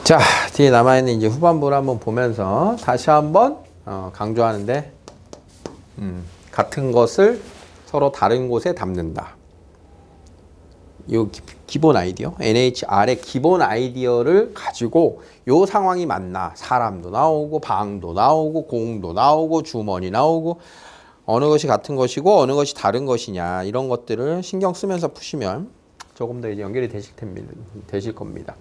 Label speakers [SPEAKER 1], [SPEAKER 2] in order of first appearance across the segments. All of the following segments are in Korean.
[SPEAKER 1] 자, 뒤에 남아있는 이제 후반부를 한번 보면서 다시 한번 강조하는데, 같은 것을 서로 다른 곳에 담는다. 이 기본 아이디어, NHR의 기본 아이디어를 가지고 이 상황이 맞나? 사람도 나오고, 방도 나오고, 공도 나오고, 주머니 나오고, 어느 것이 같은 것이고, 어느 것이 다른 것이냐, 이런 것들을 신경 쓰면서 푸시면 조금 더 이제 연결이 되실 겁니다.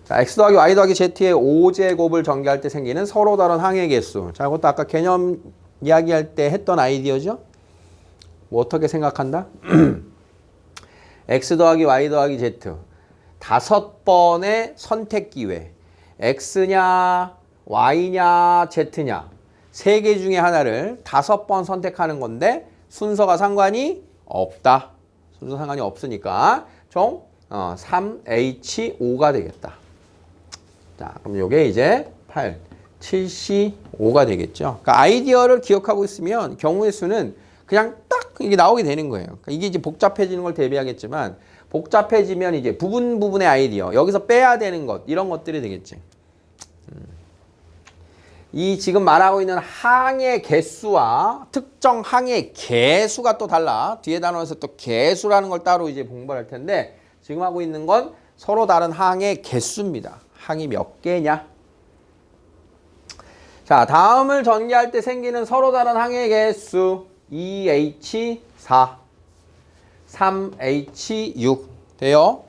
[SPEAKER 1] 자, x 더하기 y 더하기 z의 5제곱을 전개할 때 생기는 서로 다른 항의 개수. 자, 이것도 아까 개념 이야기할 때 했던 아이디어죠? 뭐 어떻게 생각한다? x 더하기 y 더하기 z 5번의 선택 기회. x냐, y냐, z냐. 3개 중에 하나를 5번 선택하는 건데 순서가 상관이 없다. 순서 상관이 없으니까 총 3H5가 되겠다. 자, 그럼 요게 이제 8, 7C5가 되겠죠. 그러니까 아이디어를 기억하고 있으면 경우의 수는 그냥 딱 이게 나오게 되는 거예요. 그러니까 이게 이제 복잡해지는 걸 대비하겠지만 복잡해지면 이제 부분의 아이디어, 여기서 빼야 되는 것, 이런 것들이 되겠지. 이 지금 말하고 있는 항의 개수와 특정 항의 개수가 또 달라. 뒤에 단원에서 또 개수라는 걸 따로 이제 공부할 텐데 지금 하고 있는 건 서로 다른 항의 개수입니다. 항이 몇 개냐? 자, 다음을 전개할 때 생기는 서로 다른 항의 개수 2H4, 3H6 돼요?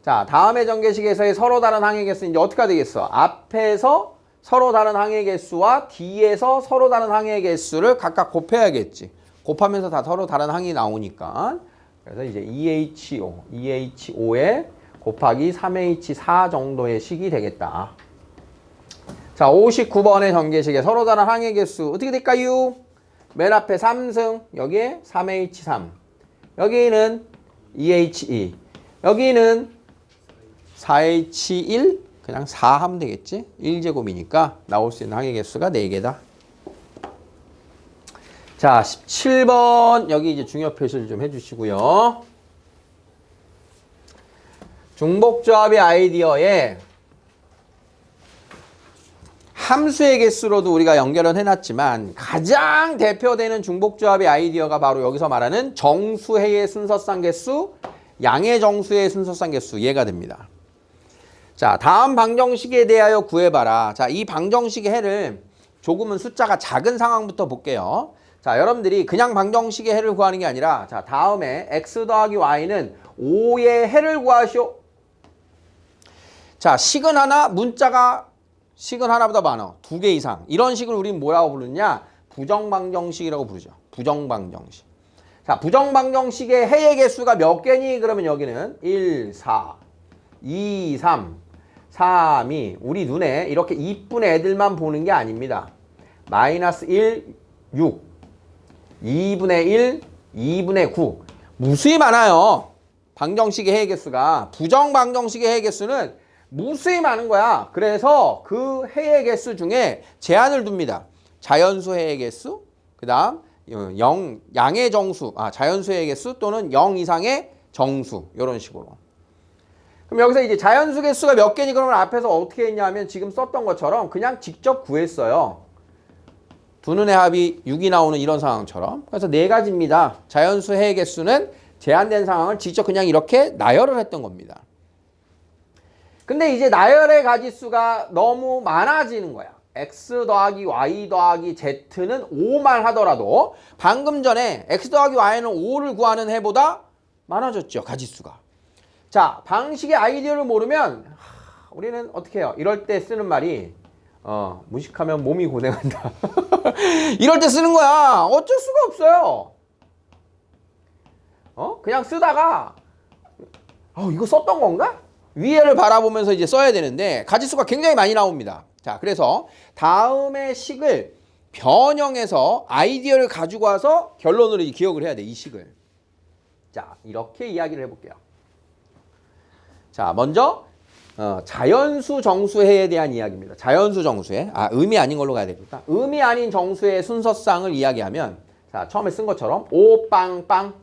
[SPEAKER 1] 자, 다음의 전개식에서의 서로 다른 항의 개수 이제 어떻게 되겠어? 앞에서 서로 다른 항의 개수와 뒤에서 서로 다른 항의 개수를 각각 곱해야겠지. 곱하면서 다 서로 다른 항이 나오니까. 그래서 이제 2H5에 곱하기 3H4 정도의 식이 되겠다. 자, 59번의 전개식에 서로 다른 항의 개수 어떻게 될까요? 맨 앞에 3승, 여기에 3H3, 여기는 2H2, 여기는 4H1, 그냥 4 하면 되겠지? 1제곱이니까 나올 수 있는 항의 개수가 4개다. 자, 17번 여기 이제 중요 표시를 좀 해주시고요. 중복조합의 아이디어에 함수의 개수로도 우리가 연결을 해놨지만 가장 대표되는 중복조합의 아이디어가 바로 여기서 말하는 정수해의 순서상 개수, 양의 정수의 순서상 개수, 얘가 됩니다. 자, 다음 방정식에 대하여 구해봐라. 자, 이 방정식의 해를 조금은 숫자가 작은 상황부터 볼게요. 자, 여러분들이 그냥 방정식의 해를 구하는 게 아니라 자, 다음에 x 더하기 y는 5의 해를 구하시오. 자, 식은 하나, 문자가 식은 하나보다 많아. 2개 이상. 이런 식을 우리는 뭐라고 부르냐? 부정방정식이라고 부르죠. 부정방정식. 자, 부정방정식의 해의 개수가 몇 개니? 그러면 여기는 1, 4, 2, 3, 3, 2. 우리 눈에 이렇게 이쁜 애들만 보는 게 아닙니다. 마이너스 1, 6, 2분의 1, 2분의 9. 무수히 많아요. 방정식의 해의 개수가. 부정방정식의 해의 개수는 무수히 많은 거야. 그래서 그 해의 개수 중에 제한을 둡니다. 자연수 해의 개수, 그 다음 양의 정수, 자연수 해의 개수 또는 0 이상의 정수, 이런 식으로. 그럼 여기서 이제 자연수 개수가 몇 개니? 그러면 앞에서 어떻게 했냐면 지금 썼던 것처럼 그냥 직접 구했어요. 두 눈의 합이 6이 나오는 이런 상황처럼. 그래서 4가지입니다. 자연수 해의 개수는 제한된 상황을 직접 그냥 이렇게 나열을 했던 겁니다. 근데 이제 나열의 가지수가 너무 많아지는 거야. x 더하기 y 더하기 z는 5만 하더라도 방금 전에 x 더하기 y는 5를 구하는 해보다 많아졌죠. 가지수가. 자, 방식의 아이디어를 모르면 우리는 어떻게 해요? 이럴 때 쓰는 말이 무식하면 몸이 고생한다. 이럴 때 쓰는 거야. 어쩔 수가 없어요. 그냥 쓰다가 이거 썼던 건가? 위에를 바라보면서 이제 써야 되는데 가지수가 굉장히 많이 나옵니다. 자, 그래서 다음의 식을 변형해서 아이디어를 가지고 와서 결론으로 기억을 해야 돼. 이 식을. 자, 이렇게 이야기를 해볼게요. 자, 먼저 자연수 정수해에 대한 이야기입니다. 자연수 정수해. 음이 아닌 걸로 가야 되겠다. 음이 아닌 정수의 순서상을 이야기하면 자, 처음에 쓴 것처럼 오빵빵.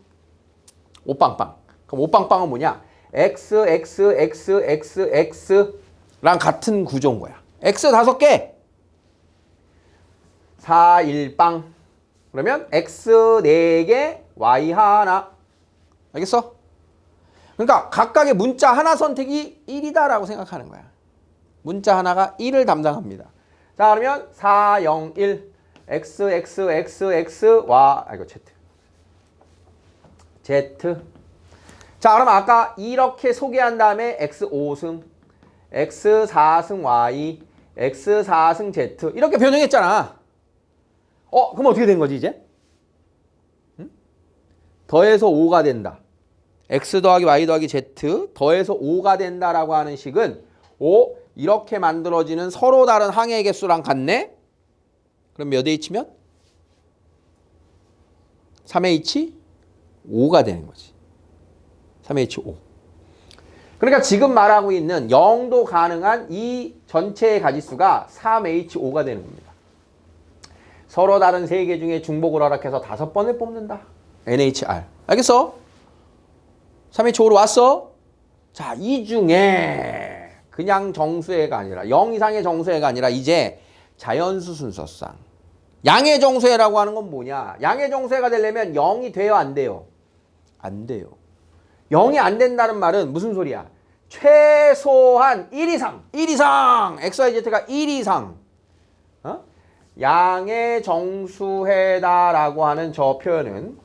[SPEAKER 1] 오빵빵. 그럼 오빵빵은 뭐냐? x, x, x, x, x 랑 같은 구조인 거야. X 5개. 4, 1빵. 그러면 X 4개, Y 하나. 알겠어? 그러니까 각각의 문자 하나 선택이 1이다라고 생각하는 거야. 문자 하나가 1을 담당합니다. 자, 그러면 4, 0, 1. X, X, X, X, Y. 이거 Z. Z. 자, 그럼 아까 이렇게 소개한 다음에 X 5승, X 4승 Y, X 4승 Z 이렇게 변형했잖아. 그럼 어떻게 된 거지 이제? 응? 더해서 5가 된다. X 더하기 Y 더하기 Z 더해서 5가 된다라고 하는 식은 이렇게 만들어지는 서로 다른 항의 개수랑 같네? 그럼 몇 H면? 3H 5가 되는 거지. 3H5. 그러니까 지금 말하고 있는 0도 가능한 이 전체의 가지수가 3H5가 되는 겁니다. 서로 다른 3개 중에 중복을 허락해서 5번을 뽑는다. NHR. 알겠어? 3H5로 왔어? 자, 이 중에 그냥 정수해가 아니라 0 이상의 정수해가 아니라 이제 자연수 순서상 양의 정수해라고 하는 건 뭐냐? 양의 정수해가 되려면 0이 돼요, 안 돼요? 안 돼요. 0이 안 된다는 말은 무슨 소리야? 최소한 1 이상, 1 이상, XYZ가 1 이상 양의 정수해다라고 하는 저 표현은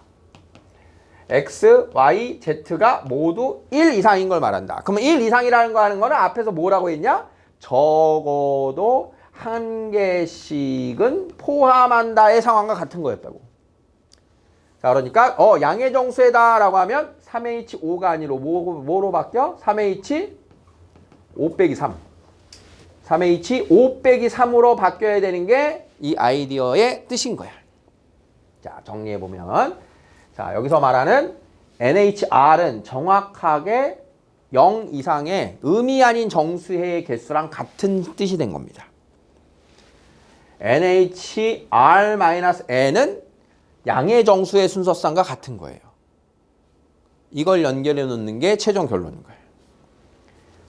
[SPEAKER 1] X, Y, Z가 모두 1 이상인 걸 말한다. 그러면 1 이상이라는 거 하는 거는 앞에서 뭐라고 했냐? 적어도 한 개씩은 포함한다의 상황과 같은 거였다고. 자, 그러니까 양의 정수해다라고 하면 3H5가 아니라 뭐로 바뀌어? 3H5 빼기 3. 3H5 빼기 3으로 바뀌어야 되는 게 이 아이디어의 뜻인 거야. 자, 정리해보면 자, 여기서 말하는 NHR은 정확하게 0 이상의 의미 아닌 정수해의 개수랑 같은 뜻이 된 겁니다. NHR-N은 양의 정수의 순서상과 같은 거예요. 이걸 연결해 놓는 게 최종 결론인 거예요.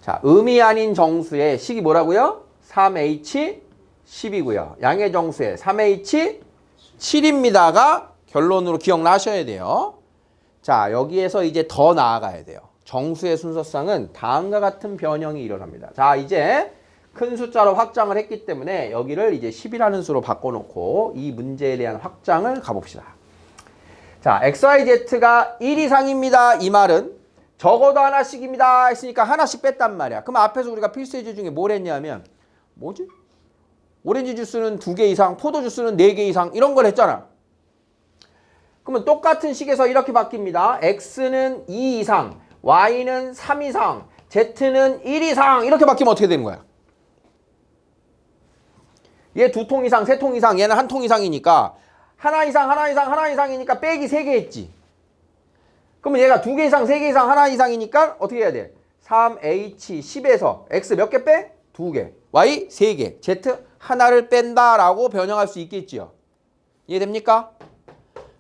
[SPEAKER 1] 자, 의미 아닌 정수의 식이 뭐라고요? 3H10이고요. 양의 정수의 3H7입니다가 결론으로 기억나셔야 돼요. 자, 여기에서 이제 더 나아가야 돼요. 정수의 순서상은 다음과 같은 변형이 일어납니다. 자, 이제 큰 숫자로 확장을 했기 때문에 여기를 이제 10이라는 수로 바꿔놓고 이 문제에 대한 확장을 가봅시다. 자, XYZ가 1 이상입니다. 이 말은 적어도 하나씩입니다 했으니까 하나씩 뺐단 말이야. 그럼 앞에서 우리가 필수예제 중에 뭘 했냐면 뭐지? 오렌지 주스는 2개 이상, 포도 주스는 4개 이상 이런 걸 했잖아. 그러면 똑같은 식에서 이렇게 바뀝니다. X는 2 이상, Y는 3 이상, Z는 1 이상 이렇게 바뀌면 어떻게 되는 거야? 얘 2통 이상, 3통 이상, 얘는 1통 이상이니까 하나 이상, 하나 이상, 하나 이상이니까 빼기 3개 했지. 그러면 얘가 2개 이상, 3개 이상, 하나 이상이니까 어떻게 해야 돼? 3H10에서 X 몇 개 빼? 2개. Y 3개. Z 하나를 뺀다라고 변형할 수 있겠지요. 이해됩니까?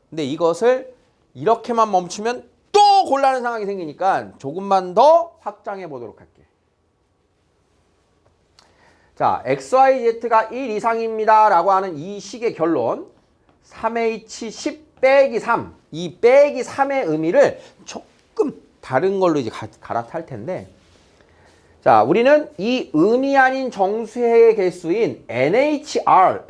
[SPEAKER 1] 근데 이것을 이렇게만 멈추면 또 곤란한 상황이 생기니까 조금만 더 확장해 보도록 할게. 자, XYZ가 1 이상입니다 라고 하는 이 식의 결론 3H10 빼기 3 이 빼기 3의 의미를 조금 다른 걸로 이제 갈아탈 텐데 자, 우리는 이 의미 아닌 정수해의 개수인 NHR로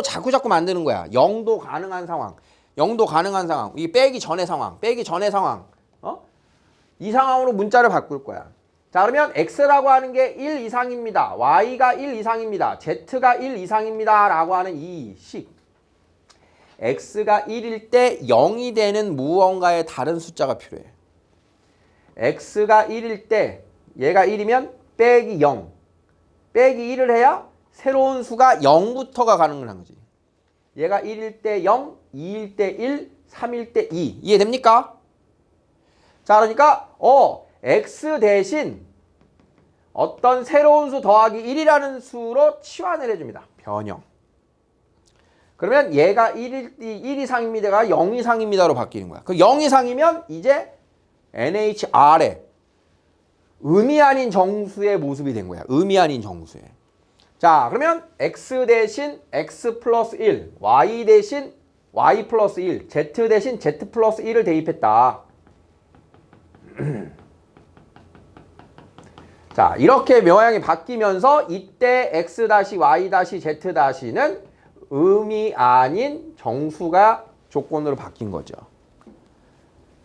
[SPEAKER 1] 자꾸 만드는 거야. 0도 가능한 상황. 0도 가능한 상황. 이 빼기 전의 상황. 이 상황으로 문자를 바꿀 거야. 자, 그러면 X라고 하는 게 1 이상입니다. Y가 1 이상입니다. Z가 1 이상입니다. 라고 하는 이 식. X가 1일 때 0이 되는 무언가의 다른 숫자가 필요해. X가 1일 때 얘가 1이면 빼기 0. 빼기 1을 해야 새로운 수가 0부터가 가능한 거지. 얘가 1일 때 0, 2일 때 1, 3일 때 2. 이해됩니까? 자, 그러니까 X 대신 어떤 새로운 수 더하기 1이라는 수로 치환을 해줍니다. 변형. 그러면 얘가 1 이상입니다가 0 이상입니다로 바뀌는 거야. 그 0 이상이면 이제 NHR에 의미 아닌 정수의 모습이 된 거야. 의미 아닌 정수의. 자, 그러면 x 대신 x 플러스 1, y 대신 y 플러스 1, z 대신 z 플러스 1을 대입했다. 자, 이렇게 모양이 바뀌면서 이때 x-y-z-는 의미 아닌 정수가 조건으로 바뀐 거죠.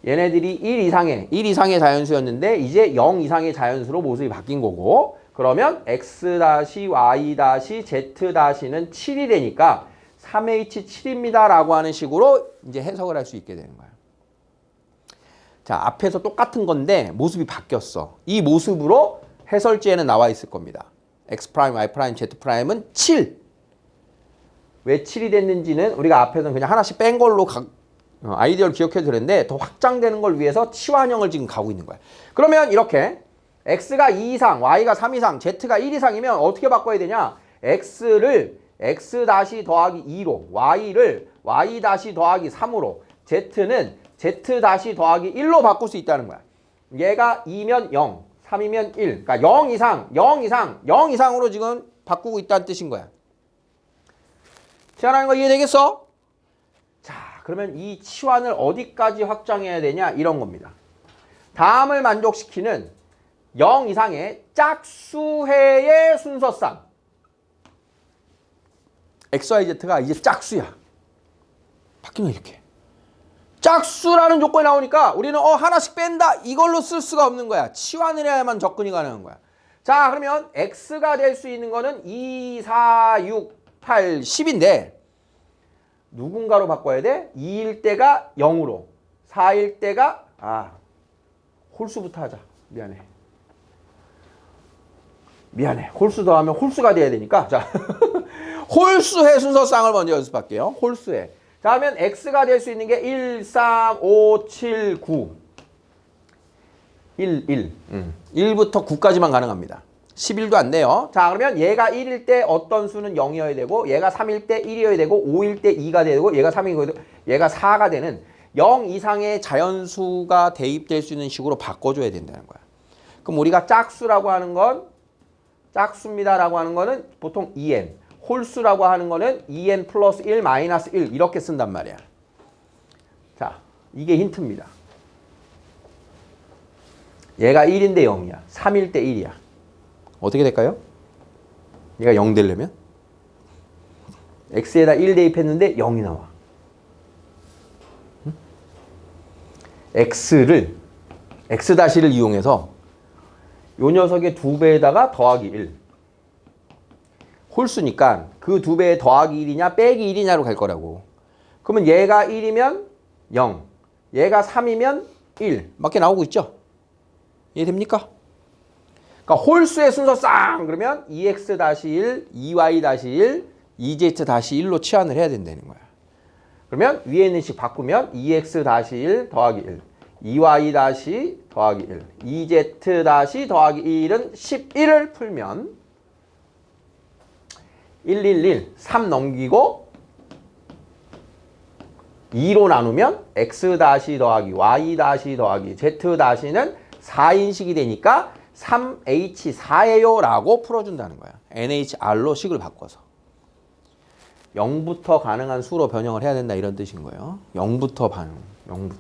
[SPEAKER 1] 얘네들이 1 이상의 자연수였는데 이제 0 이상의 자연수로 모습이 바뀐 거고, 그러면 x-y-z-는 7이 되니까 3H7입니다 라고 하는 식으로 이제 해석을 할 수 있게 되는 거야. 자, 앞에서 똑같은 건데 모습이 바뀌었어. 이 모습으로 해설지에는 나와 있을 겁니다. x', y', z'은 7. 왜 7이 됐는지는 우리가 앞에서는 그냥 하나씩 뺀 걸로 아이디어를 기억해도 되는데 더 확장되는 걸 위해서 치환형을 지금 가고 있는 거야. 그러면 이렇게 x가 2 이상, y가 3 이상, z가 1 이상이면 어떻게 바꿔야 되냐? x를 x 다시 더하기 2로, y를 y 다시 더하기 3으로, z는 z 다시 더하기 1로 바꿀 수 있다는 거야. 얘가 2면 0, 3이면 1. 그러니까 0 이상으로 지금 바꾸고 있다는 뜻인 거야. 치환하는 거 이해되겠어? 자, 그러면 이 치환을 어디까지 확장해야 되냐? 이런 겁니다. 다음을 만족시키는 0 이상의 짝수해의 순서상. XYZ가 이제 짝수야. 바뀌면 이렇게. 짝수라는 조건이 나오니까 우리는 하나씩 뺀다. 이걸로 쓸 수가 없는 거야. 치환을 해야만 접근이 가능한 거야. 자, 그러면 X가 될 수 있는 거는 2, 4, 6, 8, 10인데 누군가로 바꿔야 돼? 2일 때가 0으로, 4일 때가 홀수부터 하자. 미안해. 홀수 더하면 홀수가 돼야 되니까. 자, 홀수의 순서상을 먼저 연습할게요. 홀수의. 자, 하면 X가 될 수 있는 게 1, 3, 5, 7, 9. 1. 1부터 9까지만 가능합니다. 11도 안 돼요. 자, 그러면 얘가 1일 때 어떤 수는 0이어야 되고, 얘가 3일 때 1이어야 되고, 5일 때 2가 되고, 얘가 3이어야 되고, 얘가 4가 되는 0 이상의 자연수가 대입될 수 있는 식으로 바꿔줘야 된다는 거야. 그럼 우리가 짝수라고 하는 건, 짝수입니다라고 하는 거는 보통 2n. 홀수라고 하는 거는 2n 플러스 1 마이너스 1 이렇게 쓴단 말이야. 자, 이게 힌트입니다. 얘가 1인데 0이야. 3일 때 1이야. 어떻게 될까요? 얘가 0 되려면? x에다 1 대입했는데 0이 나와. x를 x-를 이용해서 요 녀석의 2배에다가 더하기 1. 홀수니까 그 2배에 더하기 1이냐 빼기 1이냐로 갈 거라고. 그러면 얘가 1이면 0, 얘가 3이면 1 맞게 나오고 있죠? 이해됩니까? 그러니까 홀수의 순서상 그러면 2x-1, 2y-1, 2z-1로 치환을 해야 된다는 거야. 그러면 위에 있는 식 바꾸면 2x-1 더하기 1, 2y- 더하기 1, 2z- 더하기 1은 11을 풀면 111, 3 넘기고 2로 나누면 x- 더하기 y- 더하기 z-는 4인식이 되니까 3H4예요 라고 풀어준다는 거야. NHR로 식을 바꿔서 0부터 가능한 수로 변형을 해야 된다 이런 뜻인 거예요. 0부터 반응, 0부터.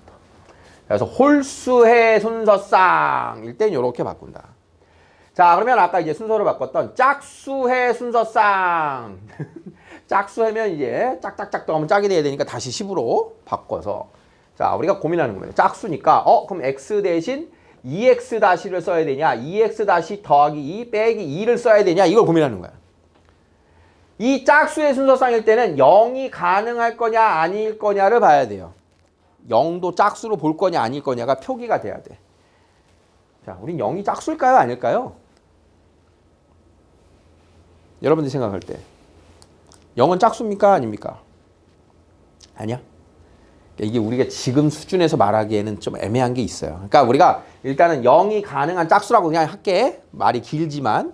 [SPEAKER 1] 그래서 홀수의 순서상일 땐 이렇게 바꾼다. 자, 그러면 아까 이제 순서를 바꿨던 짝수의 순서상. 짝수하면 이제 짝짝짝 더하면 짝이 돼야 되니까 다시 10으로 바꿔서. 자, 우리가 고민하는 겁니다. 짝수니까 그럼 x 대신 2x-를 써야 되냐, 2x- 더하기 2 빼기 2를 써야 되냐, 이걸 고민하는 거야. 이 짝수의 순서상일 때는 0이 가능할 거냐 아닐 거냐를 봐야 돼요. 0도 짝수로 볼 거냐 아닐 거냐가 표기가 돼야 돼. 자, 우린 0이 짝수일까요 아닐까요? 여러분들이 생각할 때 0은 짝수입니까 아닙니까? 아니야. 이게 우리가 지금 수준에서 말하기에는 좀 애매한 게 있어요. 그러니까 우리가 일단은 0이 가능한 짝수라고 그냥 할게. 말이 길지만.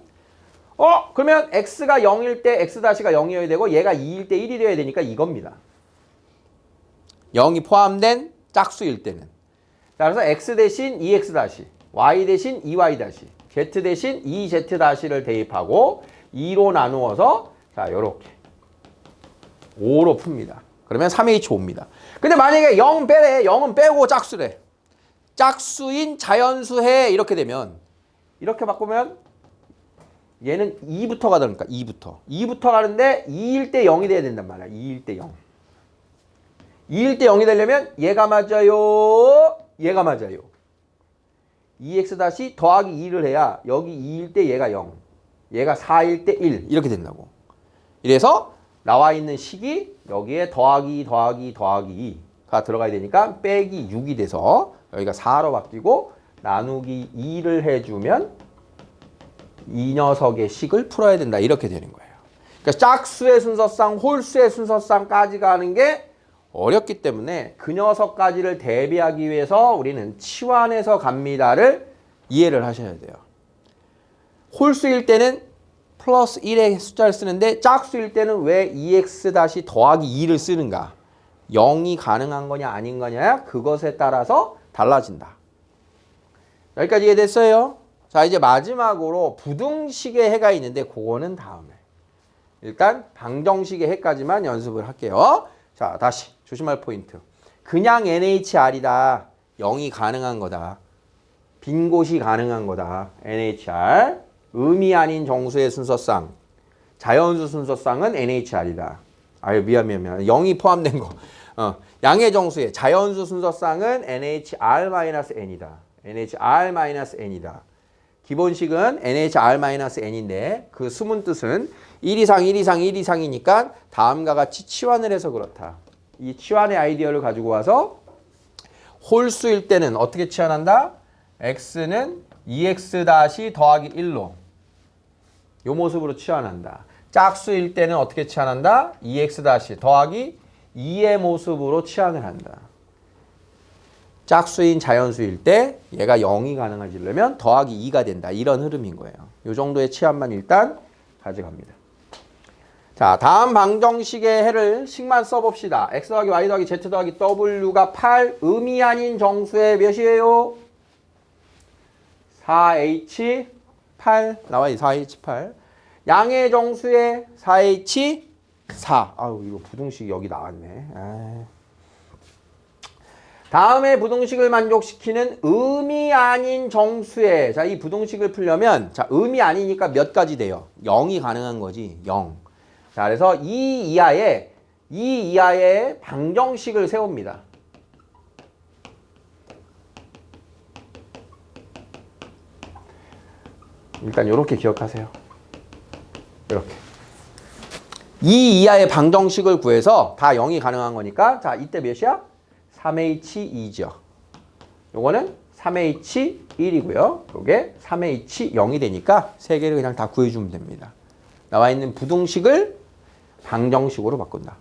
[SPEAKER 1] 그러면 x가 0일 때 x-가 0이어야 되고 얘가 2일 때 1이 되어야 되니까 이겁니다. 0이 포함된 짝수일 때는. 자, 그래서 x 대신 2x-, y 대신 2y 다시, z 대신 2z 다시를 대입하고 2로 나누어서 자 요렇게 5로 풉니다. 그러면 3H5입니다. 근데 만약에 0 빼래. 0은 빼고 짝수래. 짝수인 자연수해 이렇게 되면 이렇게 바꾸면 얘는 2부터 가니까 2부터 가는데 2일 때 0이 돼야 된단 말이야. 2일 때 0. 2일 때 0이 되려면 얘가 맞아요. 얘가 맞아요. 2x 다시 더하기 2를 해야 여기 2일 때 얘가 0. 얘가 4일 때 1. 이렇게 된다고. 이래서 나와 있는 식이 여기에 더하기 2가 들어가야 되니까 빼기 6이 돼서 여기가 4로 바뀌고 나누기 2를 해주면 이 녀석의 식을 풀어야 된다. 이렇게 되는 거예요. 그러니까 짝수의 순서상, 홀수의 순서상까지 가는 게 어렵기 때문에 그 녀석까지를 대비하기 위해서 우리는 치환해서 갑니다를 이해를 하셔야 돼요. 홀수일 때는 플러스 1의 숫자를 쓰는데 짝수일 때는 왜 2x 다시 더하기 2를 쓰는가? 0이 가능한 거냐 아닌 거냐 그것에 따라서 달라진다. 여기까지 이해됐어요? 자 이제 마지막으로 부등식의 해가 있는데 그거는 다음에. 일단 방정식의 해까지만 연습을 할게요. 자 다시 조심할 포인트. 그냥 NHR이다. 0이 가능한 거다. 빈 곳이 가능한 거다. NHR. 음이 아닌 정수의 순서상. 자연수 순서상은 NHR이다. 아유 미안. 0이 포함된 거. 양의 정수의 자연수 순서상은 NHR-N이다. NHR-N이다. 기본식은 NHR-N인데 그 숨은 뜻은 1 이상 1 이상 1 이상이니까 다음과 같이 치환을 해서 그렇다. 이 치환의 아이디어를 가지고 와서 홀수일 때는 어떻게 치환한다? x는 2x 다시 더하기 1로 이 모습으로 치환한다. 짝수일 때는 어떻게 치환한다? 2x 다시 더하기 2의 모습으로 치환을 한다. 짝수인 자연수일 때 얘가 0이 가능해지려면 더하기 2가 된다. 이런 흐름인 거예요. 이 정도의 치환만 일단 가져갑니다. 자, 다음 방정식의 해를 식만 써봅시다. x 더하기 y 더하기 z 더하기 w가 8, 음이 아닌 정수의 몇이에요? 4h8 나와요. 4h8. 양의 정수의 4h4. 아유, 이거 부등식 여기 나왔네. 다음에 부등식을 만족시키는 음이 아닌 정수의 자, 이 부등식을 풀려면 자, 음이 아니니까 몇 가지 돼요? 0이 가능한 거지. 0. 자, 그래서 이 이하의 방정식을 세웁니다. 일단 이렇게 기억하세요. 이렇게. 이 이하의 방정식을 구해서 다 0이 가능한 거니까 자, 이때 몇이야? 3H2죠. 요거는 3H1이고요. 요게 3H0이 되니까 세 개를 그냥 다 구해주면 됩니다. 나와 있는 부등식을 방정식으로 바꾼다.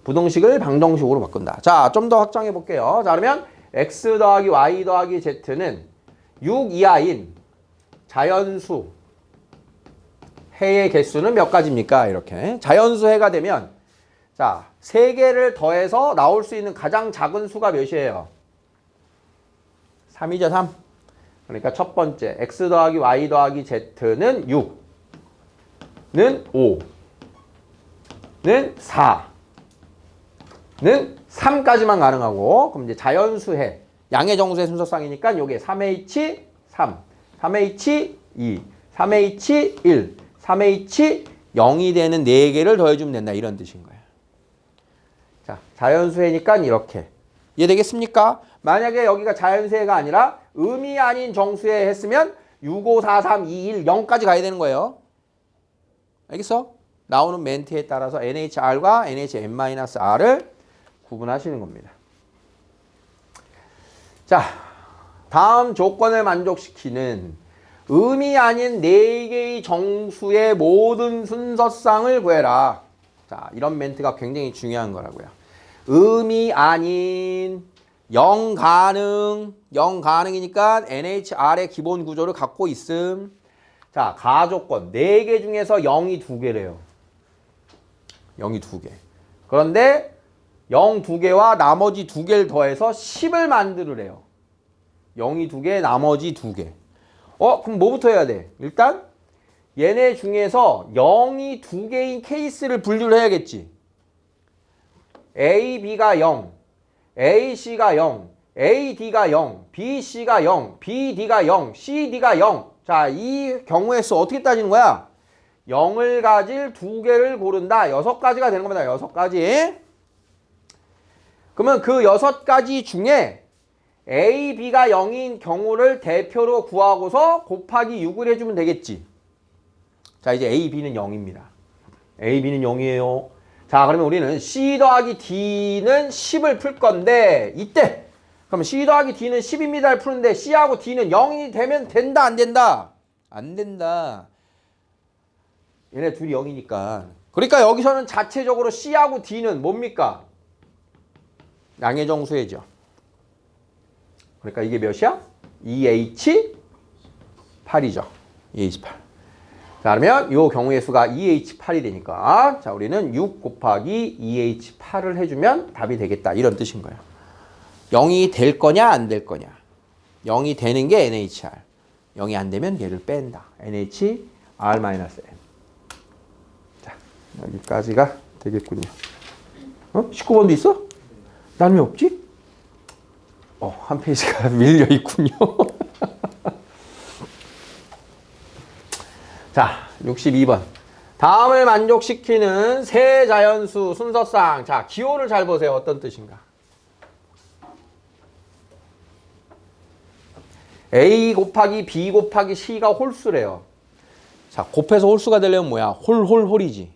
[SPEAKER 1] 부등식을 방정식으로 바꾼다. 자, 좀 더 확장해 볼게요. 자, 그러면 x 더하기 y 더하기 z는 6 이하인 자연수 해의 개수는 몇 가지입니까? 이렇게. 자연수 해가 되면 자, 3개를 더해서 나올 수 있는 가장 작은 수가 몇이에요? 3이죠, 3. 그러니까 첫 번째 x 더하기 y 더하기 z는 6, 는 5, 는 4, 는 3까지만 가능하고 그럼 이제 자연수해, 양의 정수의 순서상이니까 요게 3H3, 3H2, 3H1, 3H0이 되는 4개를 더해주면 된다. 이런 뜻인 거예요. 자, 자연수해니까 이렇게. 이해되겠습니까? 만약에 여기가 자연수해가 아니라 음이 아닌 정수해 했으면 6, 5, 4, 3, 2, 1, 0까지 가야 되는 거예요. 알겠어? 나오는 멘트에 따라서 NHR과 NHN-R을 구분하시는 겁니다. 자, 다음 조건을 만족시키는 음이 아닌 4개의 정수의 모든 순서상을 구해라. 자, 이런 멘트가 굉장히 중요한 거라고요. 음이 아닌 0 가능이니까 NHR의 기본 구조를 갖고 있음. 자, 가조건 4개 중에서 0이 2개래요. 0이 2개. 그런데 0 2개와 나머지 2개를 더해서 10을 만들으래요. 0이 2개, 나머지 2개. 그럼 뭐부터 해야 돼? 일단 얘네 중에서 0이 2개인 케이스를 분류를 해야겠지. A, B가 0, A, C가 0, A, D가 0, B, C가 0, B, D가 0, C, D가 0. 자, 이 경우의 수 어떻게 따지는 거야? 0을 가질 2개를 고른다. 6가지가 되는 겁니다. 6가지. 그러면 그 6가지 중에 A, B가 0인 경우를 대표로 구하고서 곱하기 6을 해주면 되겠지. 자, 이제 A, B는 0입니다. A, B는 0이에요. 자, 그러면 우리는 C 더하기 D는 10을 풀 건데 이때 그러면 C 더하기 D는 10입니다를 푸는데 C하고 D는 0이 되면 된다, 안 된다? 안 된다. 얘네 둘이 0이니까. 그러니까 여기서는 자체적으로 C하고 D는 뭡니까? 양의 정수해죠. 그러니까 이게 몇이야? 2H8이죠. 2H8. 자, 그러면 이 경우의 수가 2H8이 되니까 자, 우리는 6 곱하기 2H8을 해주면 답이 되겠다. 이런 뜻인 거예요. 0이 될 거냐 안 될 거냐. 0이 되는 게 NHR. 0이 안 되면 얘를 뺀다. NHR-N. 자, 여기까지가 되겠군요. 19번도 있어? 나는 왜 없지? 한 페이지가 밀려 있군요. 자, 62번. 다음을 만족시키는 세 자연수 순서상. 자, 기호를 잘 보세요. 어떤 뜻인가? A 곱하기 B 곱하기 C가 홀수래요. 자, 곱해서 홀수가 되려면 뭐야? 홀이지.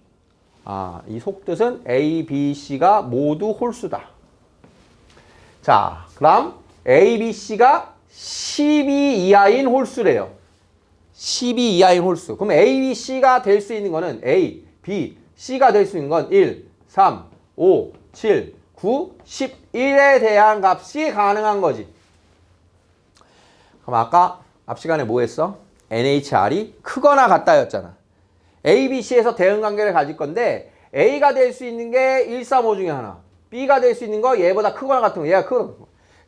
[SPEAKER 1] 이 속뜻은 A, B, C가 모두 홀수다. 자, 그럼 A, B, C가 12 이하인 홀수래요. 12 이하인 홀수. 그럼 A, B, C가 될 수 있는 거는 A, B, C가 될 수 있는 건 1, 3, 5, 7, 9, 11에 대한 값이 가능한 거지. 그럼 아까 앞 시간에 뭐 했어? NHR이 크거나 같다였잖아. A, B, C에서 대응관계를 가질 건데 A가 될 수 있는 게 1, 3, 5 중에 하나. B가 될 수 있는 거 얘보다 크거나 같은 거. 얘가 크거나.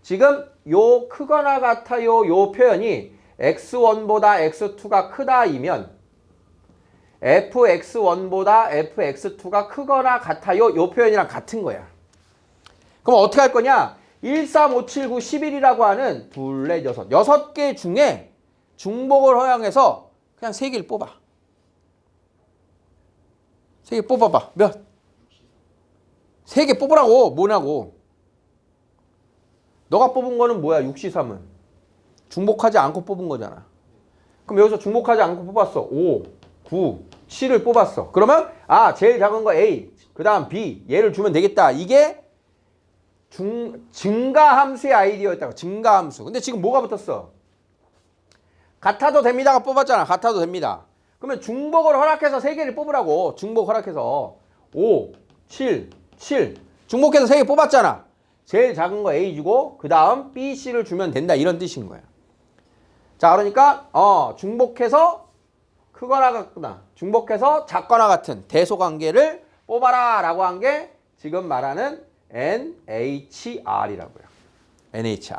[SPEAKER 1] 지금 요 크거나 같아요 요 표현이 x1보다 x2가 크다이면 fx1보다 fx2가 크거나 같아요 요 표현이랑 같은 거야. 그럼 어떻게 할 거냐? 1, 3, 5, 7, 9, 11이라고 하는 둘, 넷, 여섯. 6개 중에 중복을 허용해서 그냥 3개를 뽑아. 3개 뽑아봐. 몇? 3개 뽑으라고. 뭐냐고. 너가 뽑은 거는 뭐야? 6C3은. 중복하지 않고 뽑은 거잖아. 그럼 여기서 중복하지 않고 뽑았어. 5, 9, 7을 뽑았어. 그러면 제일 작은 거 A, 그 다음 B 얘를 주면 되겠다. 이게 증가함수의 아이디어였다고. 증가함수. 근데 지금 뭐가 붙었어? 같아도 됩니다가 뽑았잖아. 같아도 됩니다. 그러면 중복을 허락해서 3개를 뽑으라고. 중복 허락해서 5, 7, 7 중복해서 3개 뽑았잖아. 제일 작은 거 A 주고 그 다음 B, C를 주면 된다. 이런 뜻인 거야. 자, 그러니까 중복해서 크거나 같거나 중복해서 작거나 같은 대소관계를 뽑아라 라고 한 게 지금 말하는 NHR이라고요. NHR.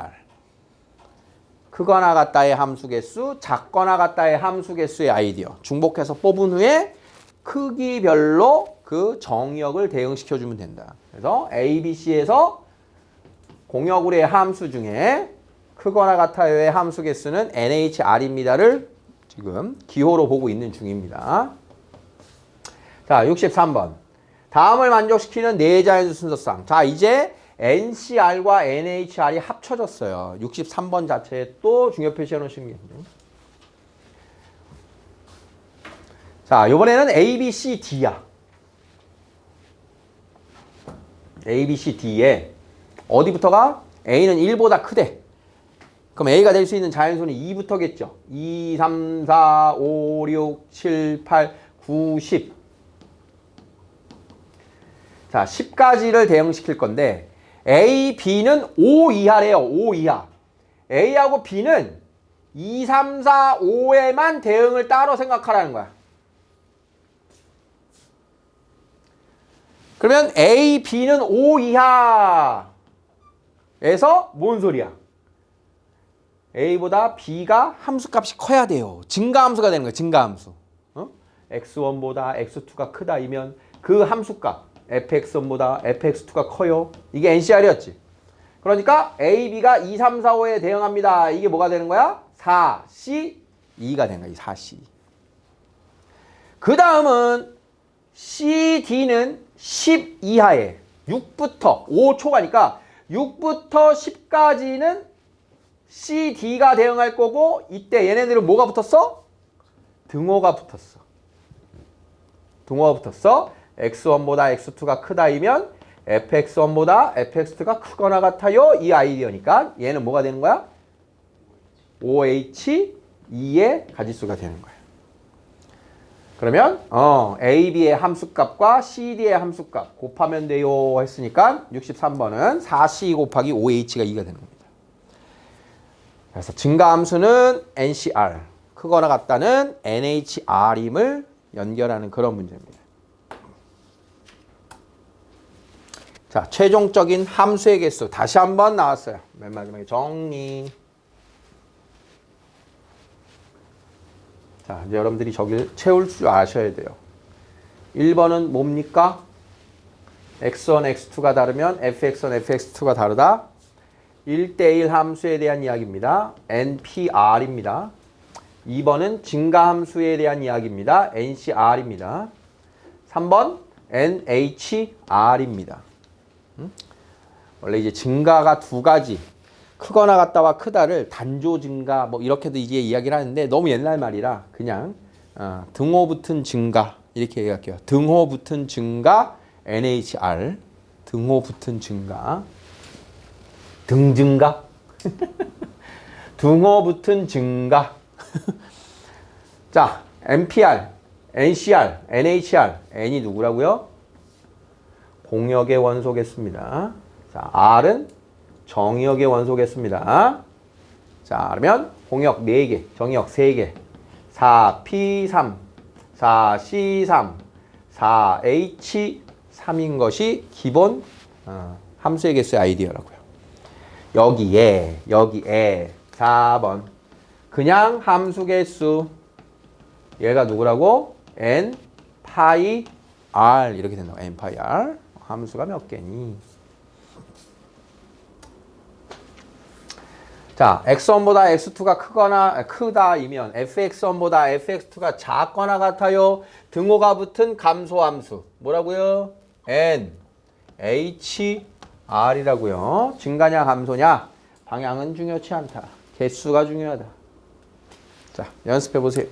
[SPEAKER 1] 크거나 같다의 함수개수, 작거나 같다의 함수개수의 아이디어. 중복해서 뽑은 후에 크기별로 그 정역을 대응시켜주면 된다. 그래서 A, B, C에서 공역으로의 함수 중에 크거나 같아요의 함수개수는 NHR입니다를 지금 기호로 보고 있는 중입니다. 자, 63번. 다음을 만족시키는 네 자연수 순서상. 자, 이제 NCR과 NHR이 합쳐졌어요. 63번 자체에 또 중요 표시해 놓으시면 됩니다. 자, 이번에는 A, B, C, D야. A, B, C, D에 어디부터가? A는 1보다 크대. 그럼 A가 될 수 있는 자연수는 2부터겠죠. 2, 3, 4, 5, 6, 7, 8, 9, 10. 자, 10까지를 대응시킬 건데 A, B는 5 이하래요. 5 이하. A하고 B는 2, 3, 4, 5에만 대응을 따로 생각하라는 거야. 그러면 A, B는 5 이하에서 뭔 소리야? A보다 B가 함수값이 커야 돼요. 증가함수가 되는 거예요. 증가함수. x1보다 x2가 크다이면 그 함수값 fx1보다 fx2가 커요. 이게 NCR이었지. 그러니까 A, B가 2, 3, 4, 5에 대응합니다. 이게 뭐가 되는 거야? 4, C, 2가 되는 거야. 4, C. 그 다음은 C, D는 10 이하에 6부터 5 초가니까 6부터 10까지는 C, D가 대응할 거고 이때 얘네들은 뭐가 붙었어? 등호가 붙었어. 등호가 붙었어. x1보다 x2가 크다이면 fx1보다 fx2가 크거나 같아요. 이 아이디어니까 얘는 뭐가 되는 거야? OH2의 가지수가 되는 거야. 그러면 A, B의 함수값과 C, D의 함수값 곱하면 돼요 했으니까 63번은 4C 곱하기 OH가 2가 되는 겁니다. 그래서 증가함수는 NCR, 크거나 같다는 NHR임을 연결하는 그런 문제입니다. 자, 최종적인 함수의 개수 다시 한번 나왔어요. 맨 마지막에 정리. 자, 이제 여러분들이 저기를 채울 줄 아셔야 돼요. 1번은 뭡니까? x1, x2가 다르면 fx1, fx2가 다르다. 1대1 함수에 대한 이야기입니다. NPR입니다. 2번은 증가함수에 대한 이야기입니다. NCR입니다. 3번 NHR입니다. 원래 이제 증가가 두 가지, 크거나 같다와 크다를 단조 증가 뭐 이렇게도 이제 이야기를 하는데 너무 옛날 말이라 그냥 등호 붙은 증가 이렇게 얘기할게요. 등호 붙은 증가 NHR, 등호 붙은 증가, 등증가, 등호 붙은 증가. 자, NPR, NCR, NHR, N이 누구라고요? 공역의 원소겠습니다. 자, R은 정의역의 원소겠습니다. 자, 그러면 공역 4개, 정의역 3개. 4P3, 4C3, 4H3인 것이 기본 함수의 개수의 아이디어라고요. 여기에 4번 그냥 함수 개수 얘가 누구라고? N 파이 R 이렇게 된다고. N 파이 R 함수가 몇 개니? 자, x1보다 x2가 크다이면 fx1보다 fx2가 작거나 같아요. 등호가 붙은 감소함수 뭐라고요? N H R이라고요. 증가냐 감소냐? 방향은 중요치 않다. 개수가 중요하다. 자, 연습해 보세요.